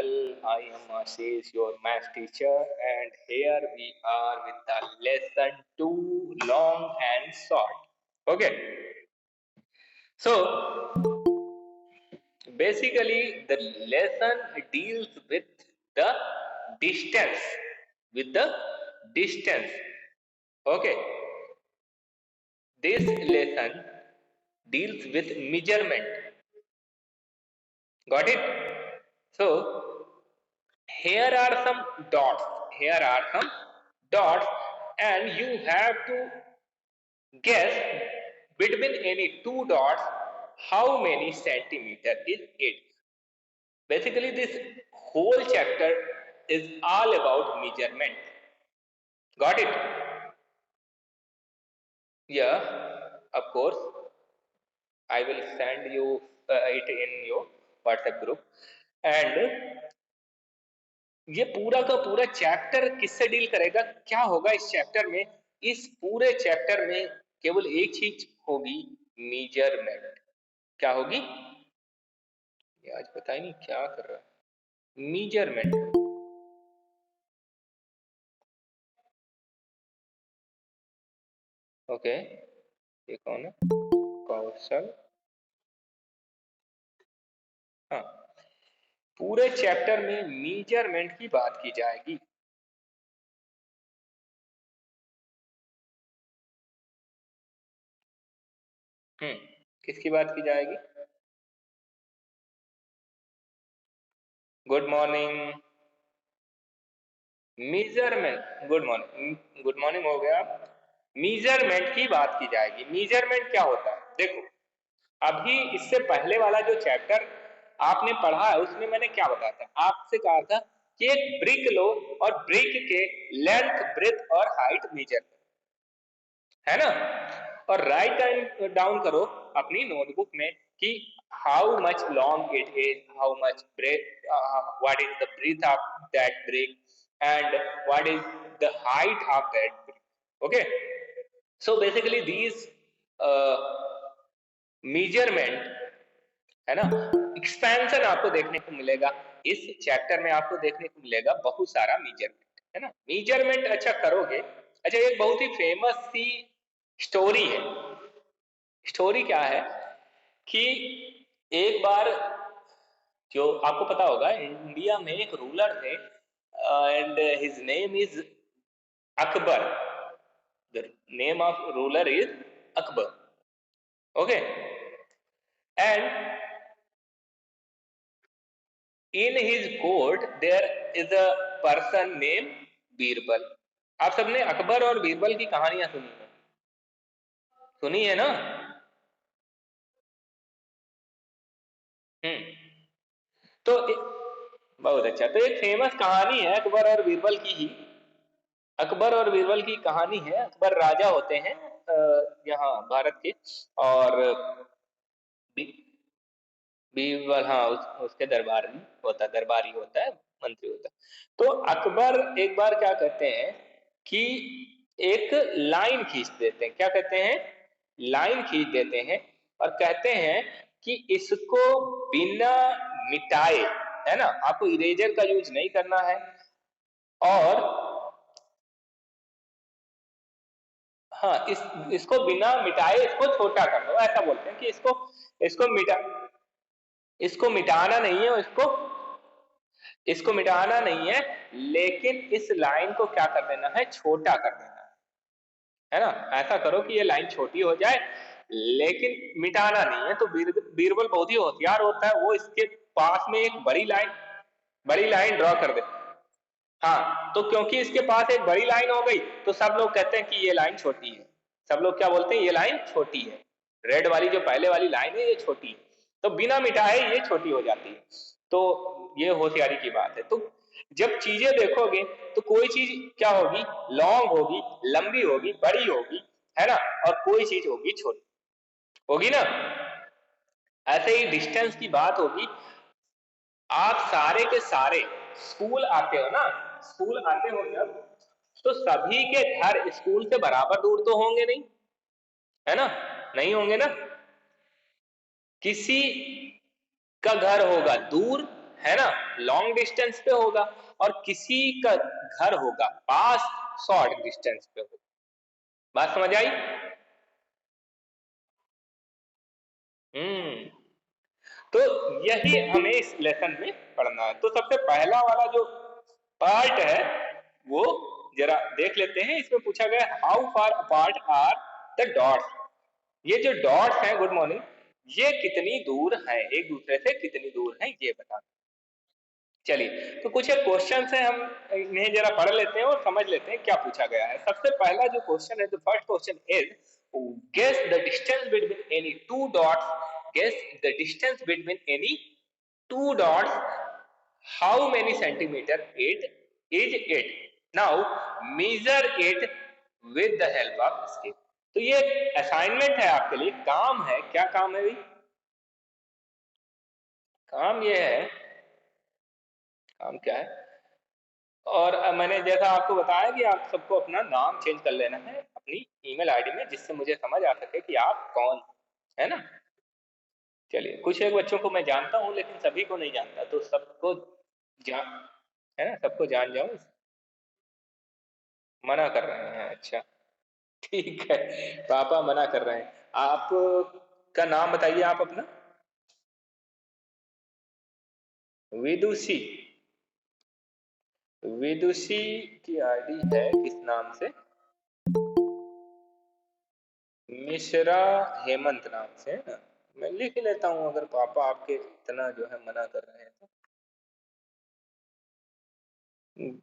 channel. I am Ashish, your math teacher, and here we are with the lesson 2, long and short. Okay, so basically the lesson deals with the distance, with the distance. Okay, this lesson deals with measurement. Got it? So here are some dots. Here are some dots, and you have to guess between any two dots how many centimeter is it. Basically, this whole chapter is all about measurement. Got it? Yeah, of course. I will send you it in your WhatsApp group. And ये पूरा का पूरा chapter किससे deal करेगा, क्या होगा इस chapter में? इस पूरे चैप्टर में केवल एक चीज होगी, मेजरमेंट. क्या होगी? ये आज पता ही नहीं क्या कर रहा है. मेजरमेंट. ओके, ये कौन है? कौशल. हाँ, पूरे चैप्टर में मेजरमेंट की बात की जाएगी. किसकी बात की जाएगी? Good morning. Measurement. Good morning हो गया. मेजरमेंट की बात की जाएगी. मेजरमेंट क्या होता है? देखो, अभी इससे पहले वाला जो चैप्टर आपने पढ़ा है उसमें मैंने क्या बताया था? आपसे कहा था कि एक ब्रिक लो और ब्रिक के लेंथ, ब्रेथ और हाइट मेजर करो, है ना? और राइट डाउन करो अपनी नोटबुक में कि how much long it is, how much breadth, what is the breadth of that brick and what is the height of that brick. Okay, so basically these measurement, है ना, expansion आपको देखने को मिलेगा इस चैप्टर में. आपको देखने को मिलेगा बहुत सारा मेजरमेंट, है ना. मेजरमेंट अच्छा करोगे. अच्छा, एक बहुत ही फेमस सी स्टोरी है. स्टोरी क्या है कि एक बार, जो आपको पता होगा, इंडिया में एक रूलर थे and his name is Akbar. The name of ruler is Akbar. Okay, and in his court there is a person named Birbal. आप सबने अकबर और बीरबल की कहानियां सुनी है? सुनी है ना? तो बहुत अच्छा. तो एक फेमस कहानी है अकबर और बीरबल की ही. अकबर और बीरबल की कहानी है. अकबर राजा होते हैं यहाँ भारत के, और बीरबल, हाँ, उसके दरबार में होता है, दरबारी होता है, मंत्री होता है. तो अकबर एक बार क्या कहते हैं कि एक लाइन खींच देते हैं. क्या कहते हैं? लाइन खींच देते हैं और कहते हैं कि इसको बिना मिटाए, है ना, आपको इरेजर का यूज नहीं करना है, और हाँ, इसको बिना मिटाए इसको छोटा कर दो. ऐसा बोलते हैं कि इसको मिटाना नहीं है, इसको मिटाना नहीं है, लेकिन इस लाइन को क्या कर देना है? छोटा कर देना है ना. ऐसा करो कि ये लाइन छोटी हो जाए, लेकिन मिटाना नहीं है. तो बीरबल बहुत ही होशियार होता है, वो इसके पास में एक बड़ी लाइन ड्रॉ कर दे. हाँ, तो क्योंकि इसके पास एक बड़ी लाइन हो गई तो सब लोग कहते हैं कि ये लाइन छोटी है. सब लोग क्या बोलते हैं? ये लाइन छोटी है. रेड वाली जो पहले वाली लाइन है ये छोटी है, तो बिना मिटाए ये छोटी हो जाती है. तो ये होशियारी की बात है. तो जब चीजें देखोगे तो कोई चीज क्या होगी? लॉन्ग होगी, लंबी होगी, बड़ी होगी, है ना, और कोई चीज होगी छोटी, होगी ना. ऐसे ही डिस्टेंस की बात होगी. आप सारे के सारे स्कूल आते हो ना, स्कूल आते हो जब, तो सभी के घर स्कूल से बराबर दूर तो होंगे नहीं, है ना? नहीं होंगे ना. किसी का घर होगा दूर, है ना, लॉन्ग डिस्टेंस पे होगा, और किसी का घर होगा पास शॉर्ट डिस्टेंस पे होगा। बात समझ आई? हम्म। तो यही हमें इस लेसन में पढ़ना है। तो सबसे पहला वाला जो पार्ट है वो जरा देख लेते हैं। इसमें पूछा गया how far apart are the dots. ये जो डॉट्स हैं, गुड मॉर्निंग, ये कितनी दूर हैं, एक दूसरे से कितनी दूर हैं ये बता। चलिए, तो कुछ एक क्वेश्चन है, हम इन्हें जरा पढ़ लेते हैं और समझ लेते हैं क्या पूछा गया है। सबसे पहला जो क्वेश्चन है, the first question is guess the distance between any two dots. Guess the distance between any two dots, how many centimetre it is it, now measure it with the help of scale. तो ये assignment है आपके लिए, काम है। क्या काम है भाई? काम ये है, काम क्या है? और मैंने जैसा आपको बताया कि आप सबको अपना नाम चेंज कर लेना है अपनी ईमेल आईडी में, जिससे मुझे समझ आ सके कि आप कौन है ना। चलिए, कुछ एक बच्चों को मैं जानता हूँ लेकिन सभी को नहीं जानता, तो सबको जान, है ना, सबको जान जाओ। मना कर रहे हैं, अच्छा ठीक है, पापा मना कर रहे हैं। आप का नाम बताइए आप अपना। विदुषी। विदुषी की आईडी है किस नाम से? मिश्रा हेमंत नाम से, है ना। मैं लिख लेता हूँ, अगर पापा आपके इतना जो है मना कर रहे हैं तो।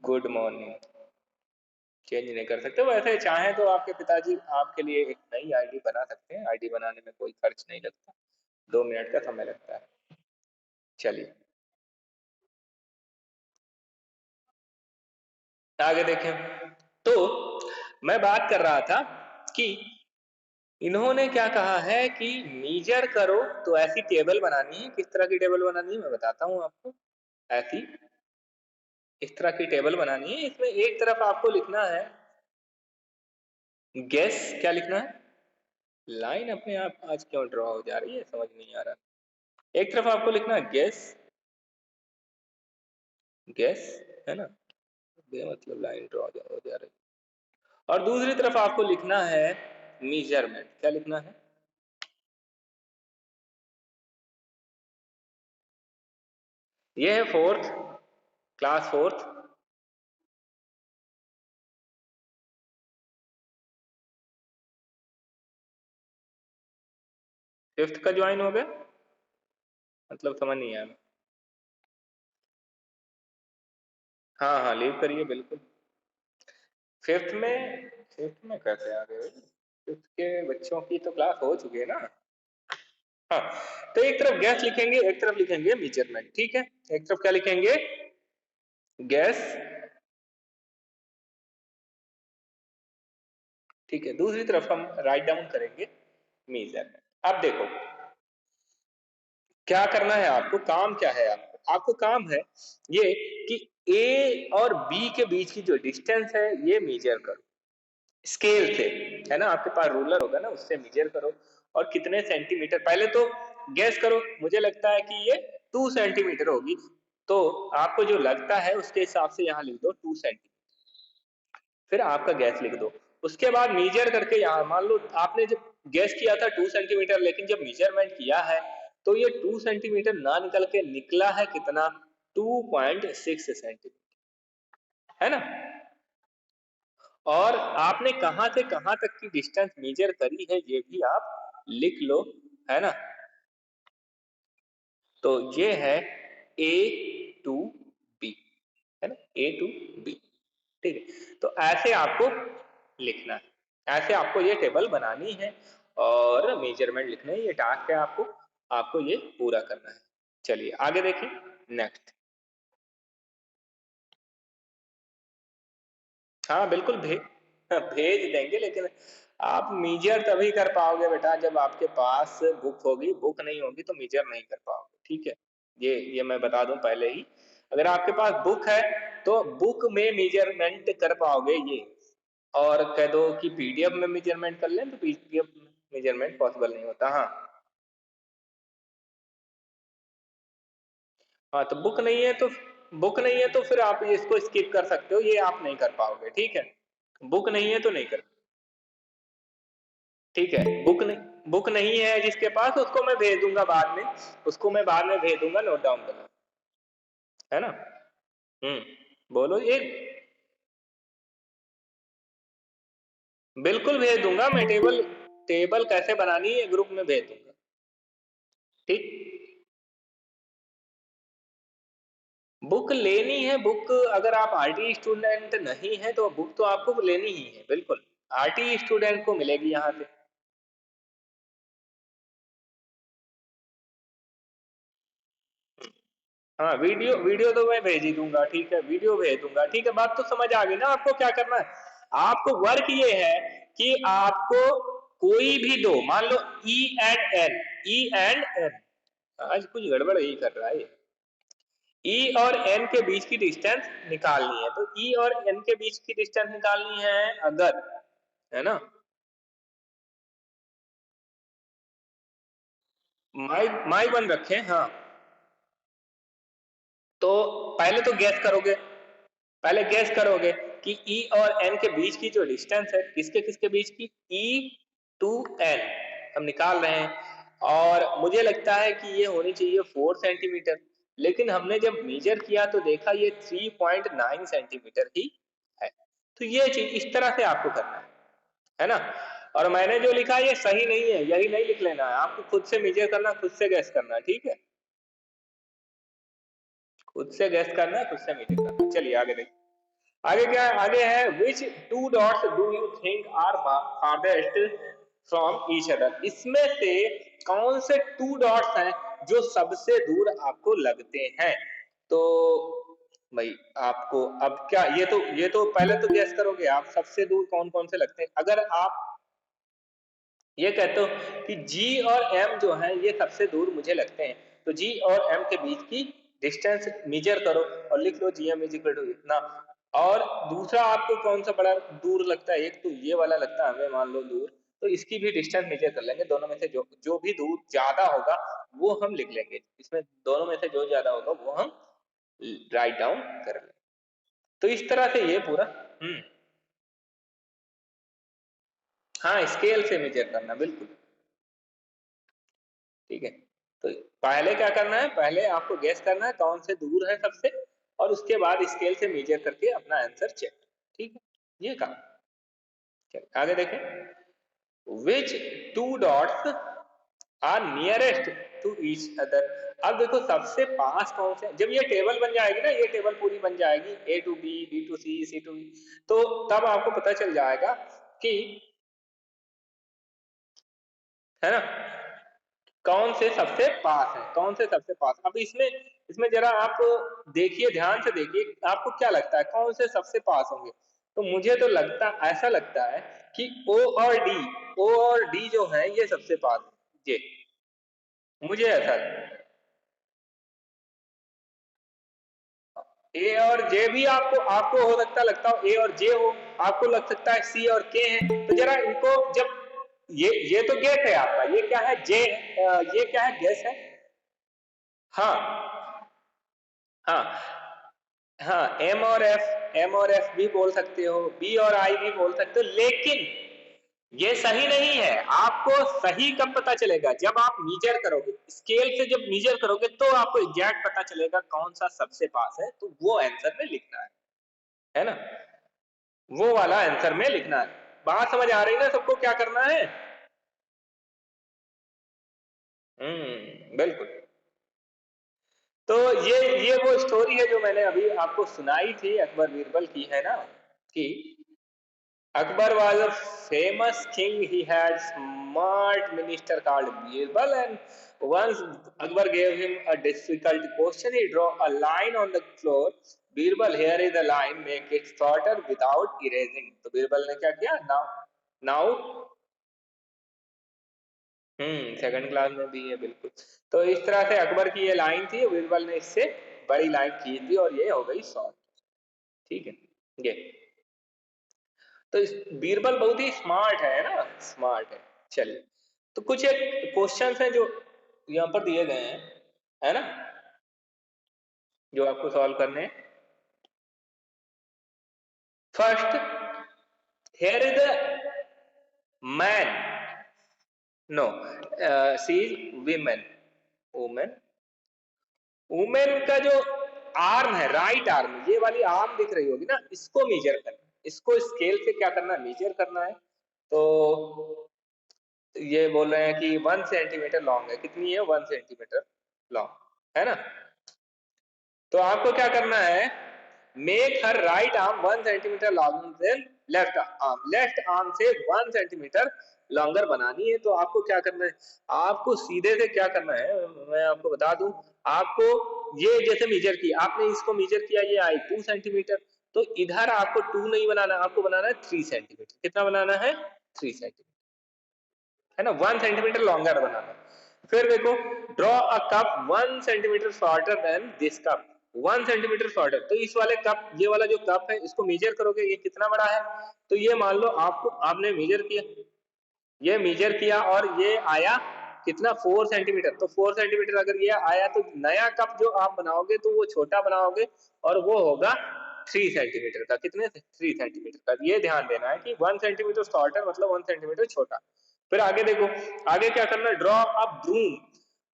गुड मॉर्निंग चेंज नहीं कर सकते, वैसे चाहे तो आपके पिताजी आपके लिए एक नई आईडी बना सकते हैं। आईडी बनाने में कोई खर्च नहीं लगता, 2 मिनट का समय लगता है। चलिए आगे देखें। तो मैं बात कर रहा था कि इन्होंने क्या कहा है कि मीजर करो, तो ऐसी टेबल बनानी है। किस तरह की टेबल बनानी है मैं बताता हूं आपको। ऐसी इस तरह की टेबल बनानी है। इसमें एक तरफ आपको लिखना है गैस। क्या लिखना है? लाइन अपने आप आज क्यों ड्रॉ हो जा रही है समझ नहीं आ रहा। एक तरफ आपको लिखना है गैस, गैस, है ना, मतलब लाइन ड्रॉ हो जा रही है। और दूसरी तरफ आपको लिखना है मेजरमेंट। क्या लिखना है? ये है फोर्थ, क्लास फोर्थ। फिफ्थ का ज्वाइन हो गया, मतलब समझ नहीं आया। हाँ हाँ, लीव करिए बिल्कुल। फिफ्थ में, फिफ्थ में कैसे आ गए? फिफ्थ के बच्चों की तो क्लास हो चुकी है ना। हाँ, तो एक तरफ गैस लिखेंगे, एक तरफ लिखेंगे मेजरमेंट। ठीक है, एक तरफ क्या लिखेंगे? गैस, ठीक है, दूसरी तरफ हम राइट डाउन करेंगे मेजरमेंट। अब देखो क्या करना है आपको, काम क्या है आपको? आपको काम है ये कि ए और बी के बीच की जो डिस्टेंस है ये मेजर करो स्केल से, है ना। आपके पास रूलर होगा ना, उससे मेजर करो। और कितने सेंटीमीटर, पहले तो गैस करो। मुझे लगता है कि ये 2 सेंटीमीटर होगी, तो आपको जो लगता है उसके हिसाब से यहाँ लिख दो 2 सेंटीमीटर। फिर आपका गैस लिख दो। उसके बाद मेजर करके यहाँ मान लो आपने जब गैस किया था 2 सेंटीमीटर, लेकिन जब मेजरमेंट किया है तो ये 2 सेंटीमीटर ना निकल के निकला है कितना? 2.6 सेंटीमीटर, है ना। और आपने कहां से कहां तक की डिस्टेंस मेजर करी है ये भी आप लिख लो, है ना। तो ये है ए टू बी, है ना, ए टू बी। ठीक है, तो ऐसे आपको लिखना है, ऐसे आपको ये टेबल बनानी है और मेजरमेंट लिखना है। ये टास्क है आपको, आपको ये पूरा करना है। चलिए आगे देखिए, नेक्स्ट। हाँ बिल्कुल भेज देंगे, लेकिन आप मीजर तभी कर पाओगे बेटा जब आपके पास बुक होगी। बुक नहीं होगी तो मीजर नहीं कर पाओगे, ठीक है। ये मैं बता दूं पहले ही। अगर आपके पास बुक है तो बुक में मेजरमेंट कर पाओगे ये। और कह दो कि पीडीएफ में मेजरमेंट कर लें तो पीडीएफ में मेजरमेंट पॉसिबल नहीं होता। हाँ, हाँ तो बुक नहीं है तो फिर आप इसको स्किप कर सकते हो, ये आप नहीं कर पाओगे, ठीक है। बुक नहीं है तो नहीं कर, ठीक है। बुक नहीं है जिसके पास, उसको मैं भेज दूंगा बाद में, उसको मैं बाद में भेज दूंगा, नोट डाउन करना, है ना। बोलो ये, बिल्कुल भेज दूंगा मैं, टेबल टेबल कैसे बनानी है ग्रुप में भेज दूंगा, ठीक। बुक लेनी है, बुक अगर आप आरटी स्टूडेंट नहीं है तो बुक तो आपको लेनी ही है, बिल्कुल। आरटी स्टूडेंट को मिलेगी यहाँ से। हाँ, वीडियो वीडियो तो मैं भेज ही दूंगा, ठीक है, वीडियो भेज दूंगा, ठीक है। बात तो समझ आ गई ना आपको क्या करना है। आपको वर्क ये है कि आपको कोई भी दो, मान लो ई एंड एन, आज कुछ गड़बड़ ही कर रहा है ये। ई और एन के बीच की डिस्टेंस निकालनी है, तो ई और एन के बीच की डिस्टेंस निकालनी है अगर, है ना। माई वन रखें, हाँ। तो पहले तो गैस करोगे, पहले गैस करोगे कि ई और एन के बीच की जो डिस्टेंस है, किसके किसके बीच की, ई टू एन हम निकाल रहे हैं। और मुझे लगता है कि ये होनी चाहिए 4 सेंटीमीटर, लेकिन हमने जब मेजर किया तो देखा ये 3.9 सेंटीमीटर ही है। तो ये चीज इस तरह से आपको करना है ना। और मैंने जो लिखा ये सही नहीं है, यही नहीं लिख लेना है, आपको खुद से मेजर करना, खुद से गैस करना, ठीक है। खुद से गैस करना है, खुद से मेजर करना। चलिए आगे देखिए, आगे क्या है, आगे है which two dots do you think are farthest from each other. इसमें से कौन से टू डॉट्स हैं जो सबसे दूर आपको लगते हैं। तो भाई आपको अब क्या, ये तो पहले तो गैस करोगे आप सबसे दूर कौन कौन से लगते हैं। अगर आप ये कहते हो कि जी और एम जो है ये सबसे दूर मुझे लगते हैं, तो जी और एम के बीच की डिस्टेंस मेजर करो और लिख लो G M is equal to इतना। और दूसरा आपको कौन सा बड़ा दूर लगता है, एक तो ये वाला लगता है हमें, मान लो दूर, तो इसकी भी डिस्टेंस मेजर कर लेंगे। दोनों में से जो जो भी दूर ज्यादा होगा वो हम लिख लेंगे, इसमें दोनों में से जो ज्यादा होगा वो हम राइट डाउन कर लेंगे। तो इस तरह से ये पूरा, हम्म हाँ, स्केल से मेजर करना, बिल्कुल, ठीक है। तो पहले क्या करना है, पहले आपको गेस करना है कौन से दूर है सबसे, और उसके बाद स्केल से मेजर करके अपना आंसर चेक, ठीक है, ये काम। चलिए आगे देखें, which two dots are nearest to each other. अब देखो सबसे पास कौन से, जब ये टेबल बन जाएगी ना, ये टेबल पूरी बन जाएगी, A to B, B to C, C to B, तो तब आपको पता चल जाएगा कि, है ना, कौन से सबसे पास है, कौन से सबसे पास। अब इसमें इसमें जरा आप देखिए, ध्यान से देखिए, आपको क्या लगता है कौन से सबसे पास होंगे। तो मुझे तो लगता, ऐसा लगता है कि ओ और डी जो है ये सबसे पास है, ये मुझे ऐसा लगता है। ए और जे भी आपको आपको हो सकता, लगता हो ए और जे हो, आपको लग सकता है सी और के हैं। तो जरा इनको जब, ये तो गेस है आपका, ये क्या है, जे, ये क्या है, गेस है। हाँ, हाँ, हाँ, एम और एफ भी बोल सकते हो, बी और आई भी बोल सकते हो, लेकिन ये सही नहीं है। आपको सही कब पता चलेगा, जब आप मीजर करोगे, स्केल से जब मीजर करोगे तो आपको एग्जैक्ट पता चलेगा कौन सा सबसे पास है, तो वो आंसर में लिखना है ना, वो वाला आंसर में लिखना है। बात समझ आ रही है ना सबको, क्या करना है। बिल्कुल। तो ये वो स्टोरी है जो मैंने अभी आपको सुनाई थी, अकबर बीरबल की, है ना, कि Akbar was a famous king. He had smart minister called Birbal, and once Akbar gave him a difficult question. He drew a line on the floor. Birbal, here is the line. Make it shorter without erasing. तो बीरबल ने क्या किया? Now, second class में भी है, बिल्कुल। तो इस तरह से अकबर की ये लाइन थी, बीरबल ने इससे बड़ी लाइन की थी और ये हो गई शॉर्ट, ठीक है। ये तो बीरबल बहुत ही स्मार्ट है ना, स्मार्ट है। चलिए, तो कुछ एक क्वेश्चन है जो यहाँ पर दिए गए हैं, है ना। जो आपको सॉल्व करने हैं। First, here is the man, no, she is women, women. Women का जो आर्म है, राइट आर्म, ये वाली आर्म दिख रही होगी ना, इसको मेजर करना, इसको स्केल से क्या करना है, मेजर करना है। तो ये बोल रहे हैं कि 1 सेंटीमीटर लॉन्ग है, कितनी है, 1 सेंटीमीटर लॉन्ग, है ना। तो आपको क्या करना है, make her right arm 1 centimetre longer than left arm, left arm से 1 सेंटीमीटर लॉन्गर बनानी है। तो आपको क्या करना है, आपको सीधे से क्या करना है, मैं आपको बता दूं, आपको ये जैसे मेजर किया आपने, इसको मेजर किया, ये आई 2 सेंटीमीटर, तो इधर आपको 2 नहीं बनाना, आपको बनाना है 3 सेंटीमीटर। कितना बनाना है, 3 सेंटीमीटर, है ना, 1 सेंटीमीटर लॉन्गर बनाना। फिर देखो, draw a cup 1 centimetre shorter than this cup, 1 centimetre shorter. तो इस वाले कप, ये वाला जो कप है, इसको मेजर करोगे, ये कितना बड़ा है। तो ये मान लो आपको, आपने मेजर किया, ये मेजर किया और ये आया कितना, 4 सेंटीमीटर। तो 4 सेंटीमीटर अगर ये आया, तो नया कप जो आप बनाओगे तो वो छोटा बनाओगे, और वो होगा 3 सेंटीमीटर का। कितने, 3 सेंटीमीटर का। ये ध्यान देना है कि 1 सेंटीमीटर शॉर्टर मतलब 1 सेंटीमीटर छोटा। फिर आगे देखो, आगे क्या करना है, draw a broom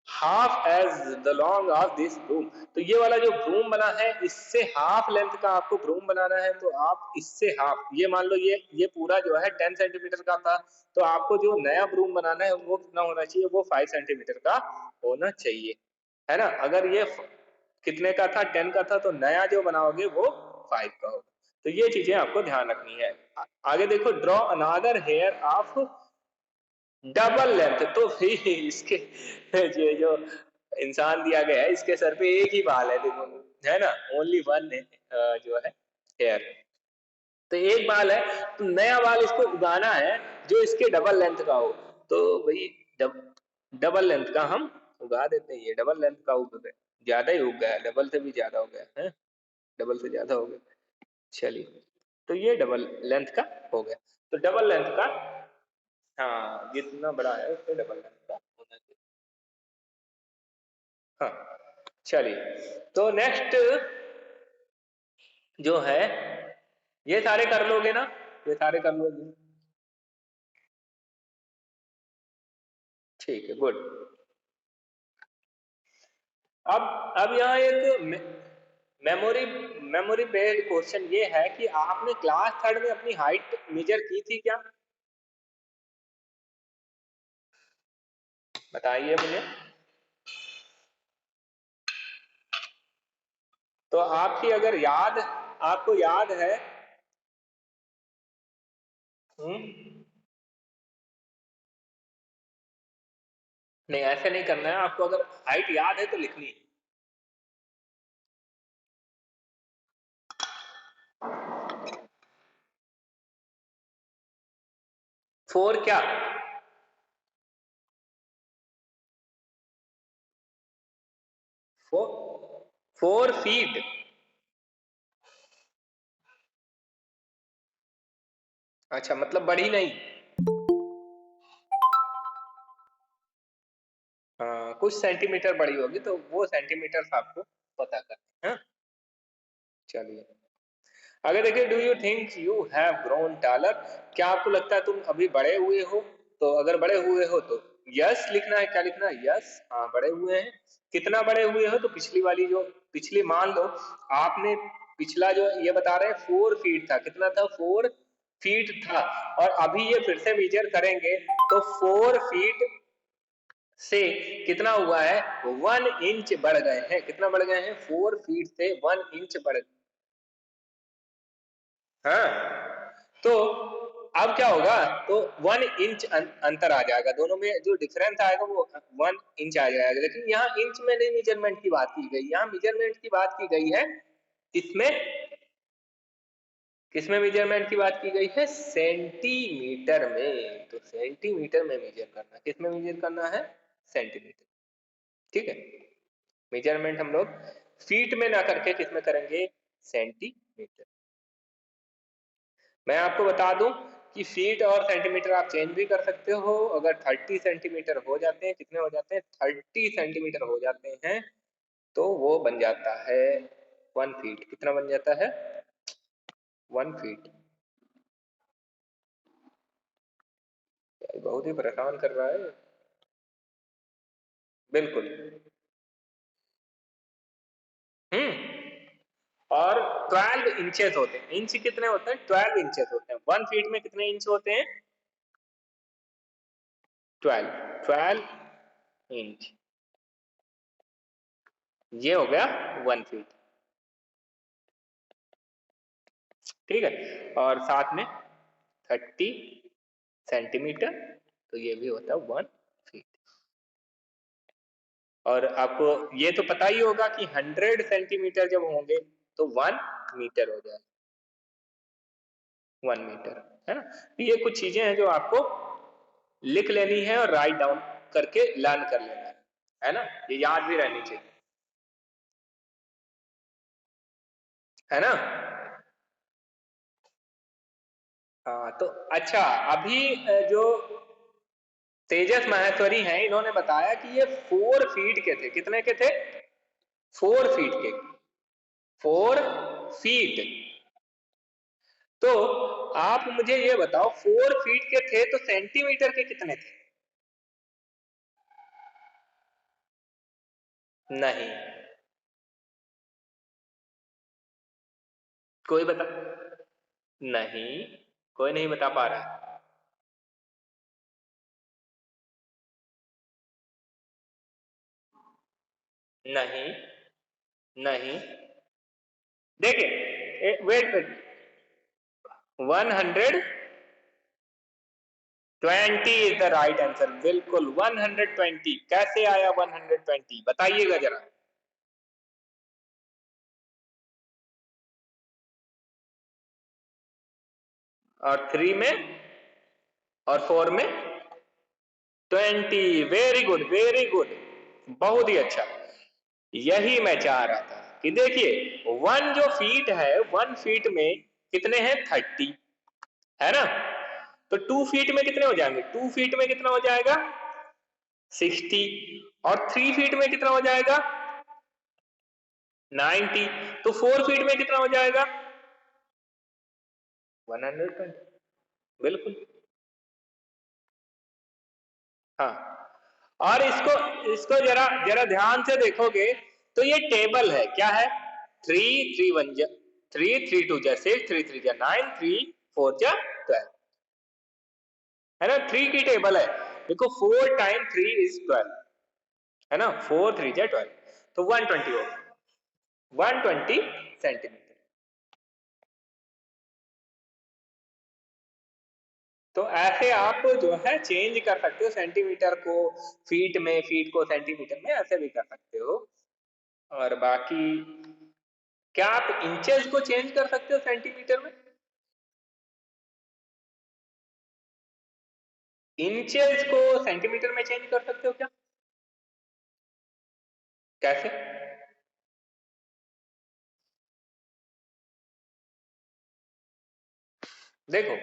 half as the long of this broom. तो ये वाला जो ब्रूम बना है, इससे हाफ लेंथ का आपको ब्रूम बनाना है। तो आप इससे हाफ, ये मान लो ये पूरा जो है 10 सेंटीमीटर का था, तो आपको जो नया ब्रूम बनाना है वो कितना होना चाहिए, वो 5 सेंटीमीटर का होना चाहिए, है ना। अगर ये कितने का था, 10 का था, तो नया जो बनाओगे वो 5 का होगा। तो ये चीजें आपको ध्यान रखनी है। आगे देखो, draw another hair of double length. तो फिर इसके ये जो इंसान दिया गया है, इसके सर पे एक ही बाल है, देखो, है ना, ओनली वन जो है हेयर, तो एक बाल है, तो नया बाल इसको उगाना है जो इसके डबल लेंथ का हो। तो भाई डबल लेंथ का हम उगा देते हैं, ये डबल लेंथ का उग गया, ज्यादा ही उग गया, डबल से भी ज्यादा हो गया है, डबल से ज्यादा हो गया। चलिए, तो ये डबल लेंथ का हो गया। तो डबल लेंथ का, हाँ, जितना बड़ा है उससे डबल लेंथ का होना चाहिए। हाँ, चलिए, तो नेक्स्ट जो है, ये सारे कर लोगे ना, ये सारे कर लोगे, ठीक है, गुड। अब यहाँ एक मेमोरी मेमोरी बेस्ड क्वेश्चन ये है कि आपने क्लास थर्ड में अपनी हाइट मेजर की थी क्या, बताइए मुझे। तो आपकी अगर याद, आपको याद है, नहीं ऐसे नहीं करना है आपको, अगर हाइट याद है तो लिखनी है। 4 क्या, 4 फीट, अच्छा, मतलब बढ़ी नहीं, हाँ, कुछ सेंटीमीटर बड़ी होगी, तो वो सेंटीमीटर आपको पता करना है। चलिए, अगर देखिए, do you think you have grown taller, क्या आपको लगता है तुम अभी बड़े हुए हो। तो अगर बड़े हुए हो तो यस लिखना है, क्या लिखना है, यस, हाँ, बड़े हुए हैं। कितना बड़े हुए हो, तो पिछली वाली जो, पिछली मान लो आपने, पिछला जो ये बता रहे हैं 4 फीट था, कितना था, 4 फीट था, और अभी ये फिर से मेजर करेंगे, तो 4 फीट से कितना हुआ है, 1 इंच बढ़ गए हैं। कितना बढ़ गए हैं, 4 फीट से 1 इंच बढ़, हाँ। तो अब क्या होगा, तो 1 इंच अंतर आ जाएगा, दोनों में जो डिफरेंस आएगा वो 1 इंच आ जाएगा। लेकिन यहाँ इंच में नहीं मेजरमेंट की बात की गई, यहाँ मेजरमेंट की बात की गई है, इसमें किसमें मेजरमेंट की बात की गई है, सेंटीमीटर में। तो सेंटीमीटर में मेजर करना, किसमें मेजर करना है, सेंटीमीटर, ठीक है। मेजरमेंट हम लोग फीट में ना करके किस में करेंगे, सेंटीमीटर। मैं आपको बता दूं कि फीट और सेंटीमीटर आप चेंज भी कर सकते हो। अगर 30 सेंटीमीटर हो जाते हैं, कितने हो जाते हैं, 30 सेंटीमीटर हो जाते हैं, तो वो बन जाता है 1 फीट। कितना बन जाता है? 1 फीट। बहुत ही परेशान कर रहा है। बिल्कुल। और 12 इंचेस होते हैं। इंच कितने होते हैं? 12 इंचेस होते हैं। 1 फीट में कितने इंच होते हैं? 12 इंच। ये हो गया 1 फीट। ठीक है। और साथ में 30 सेंटीमीटर, तो ये भी होता है 1 फीट। और आपको ये तो पता ही होगा कि 100 सेंटीमीटर जब होंगे तो 1 मीटर हो जाएगा। 1 मीटर, है ना। ये कुछ चीजें हैं जो आपको लिख लेनी है और राइट डाउन करके लर्न कर लेना है ना। ये याद भी रहनी चाहिए, है ना। हाँ तो अच्छा, अभी जो तेजस माहेश्वरी हैं, इन्होंने बताया कि ये 4 फीट के थे। कितने के थे? 4 फीट के। 4 फीट। तो आप मुझे ये बताओ, 4 फीट के थे तो सेंटीमीटर के कितने थे? नहीं। कोई बता? नहीं, कोई नहीं बता पा रहा। नहीं, नहीं। देखिए, wait wait, 120 is the right answer. बिल्कुल 120। कैसे आया 120? बताइएगा जरा। और 3 में और 4 में 20। वेरी गुड, वेरी गुड, बहुत ही अच्छा। यही मैं चाह रहा था कि देखिए, 1 जो फीट है, 1 फीट में कितने हैं? 30, है ना। तो 2 फीट में कितने हो जाएंगे? 2 फीट में कितना हो जाएगा? 60। और 3 फीट में कितना हो जाएगा? 90। तो 4 फीट में कितना हो जाएगा? 120। बिल्कुल। हाँ। और इसको इसको जरा जरा ध्यान से देखोगे तो ये टेबल है। क्या है? 3 3 1 जा 3 3 2 जा 6, 3 3 जा 9, 3 4 जा 12, है ना। 3 की टेबल है। देखो 4 टाइम 3 इज 12, है ना। 4 3 जा 12, तो 120 हो गया। 120 सेंटीमीटर। तो ऐसे आप जो है चेंज कर सकते हो सेंटीमीटर को फीट में, फीट को सेंटीमीटर में, ऐसे भी कर सकते हो। और बाकी क्या आप इंचेस को चेंज कर सकते हो सेंटीमीटर में? इंचेस को सेंटीमीटर में चेंज कर सकते हो क्या? कैसे? देखो,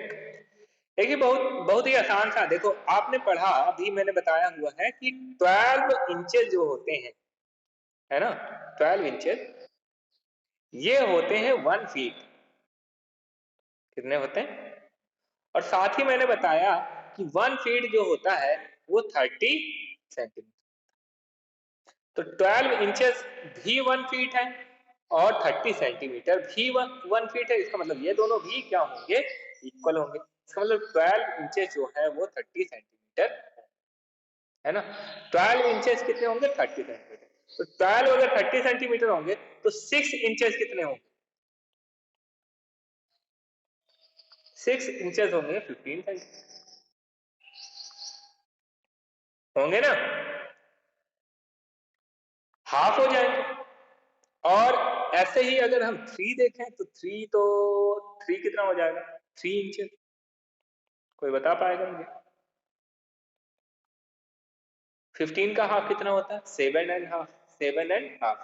देखिए, बहुत बहुत ही आसान सा। देखो, आपने पढ़ा, अभी मैंने बताया हुआ है कि 12 इंचेस जो होते हैं, है ना, 12 इंचेस ये होते हैं 1 फीट। कितने होते हैं? और साथ ही मैंने बताया कि 1 फीट जो होता है वो 30 सेंटीमीटर। तो 12 इंचेस भी 1 फीट है और 30 सेंटीमीटर भी 1 फीट है। इसका मतलब ये दोनों भी क्या होंगे? इक्वल होंगे। इसका मतलब 12 इंचेस जो है वो 30 सेंटीमीटर है ना। 12 इंचेस कितने होंगे? 30 सेंटीमीटर। तो 12 अगर 30 सेंटीमीटर होंगे तो 6 इंचेस कितने होंगे? 6 इंचेस होंगे 15 सेंटीमीटर। होंगे ना। हाफ हो जाएंगे। और ऐसे ही अगर हम 3 देखें तो 3 तो 3 कितना हो जाएगा? 3 इंचेस। कोई बता पाएगा मुझे? 15 का हाफ कितना होता है? 7.5। 7.5,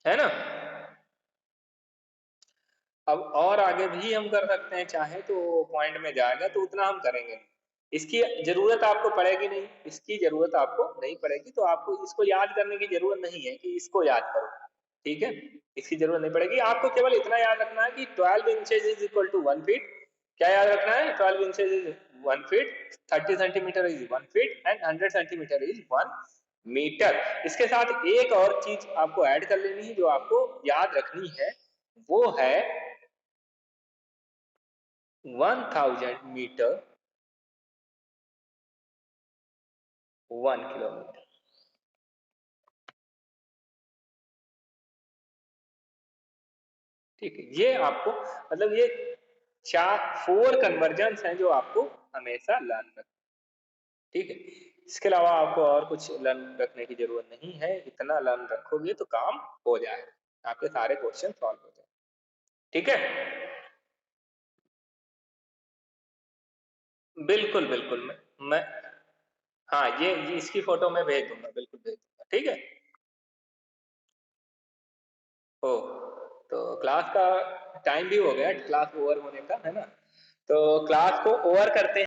है ना। अब और आगे भी हम कर सकते हैं, चाहे तो पॉइंट में जाएगा तो उतना हम करेंगे। इसकी जरूरत आपको पड़ेगी नहीं, इसकी जरूरत आपको नहीं पड़ेगी, तो आपको इसको याद करने की जरूरत नहीं है कि इसको याद करो, ठीक है, इसकी जरूरत नहीं पड़ेगी। आपको केवल इतना याद रखना है कि 12 inches is equal to 1 feet. क्या याद रखना है? 12 inches is 1 feet, 30 centimetre is 1 feet and 100 centimetre is 1 metre. इसके साथ एक और चीज आपको ऐड कर लेनी है जो आपको याद रखनी है, वो है 1000 मीटर 1 किलोमीटर। ठीक है, ये आपको मतलब ये 4 कन्वर्जन हैं जो आपको हमेशा लर्न रखना, ठीक है। इसके अलावा आपको और कुछ लर्न रखने की जरूरत नहीं है, इतना लर्न रखोगे तो काम हो जाएगा, आपके सारे क्वेश्चन सॉल्व हो जाए, ठीक है। बिल्कुल बिल्कुल, मैं हाँ ये इसकी फोटो मैं भेज दूंगा, बिल्कुल भेज दूंगा, ठीक है। ओ, तो क्लास का टाइम भी हो गया, क्लास ओवर होने का, है ना, तो क्लास को ओवर करते हैं।